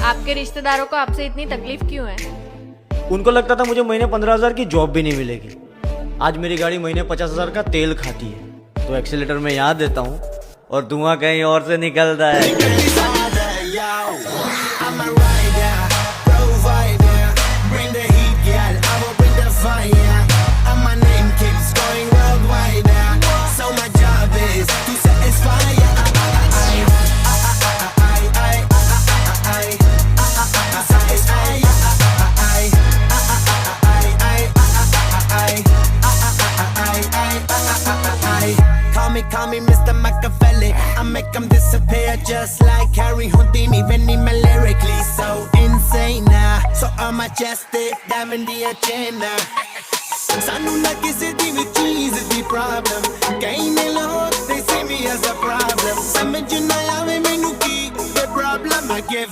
आपके रिश्तेदारों को आपसे इतनी तकलीफ क्यों है? उनको लगता था मुझे महीने 15,000 की जॉब भी नहीं मिलेगी। आज मेरी गाड़ी महीने 50,000 का तेल खाती है, तो एक्सीलेटर में यहाँ देता हूँ और धुआं कहीं और से निकलता है। Call me Mr. Machiavelli. I make them disappear just like Harry Houdini. When I'm lyrically so insane now, so I'm majestic, diamond the agenda. Sanu na kisi di vi cheez di problem. Kahin log they see me as a problem. Samajh na aave mainu ki the problem I give.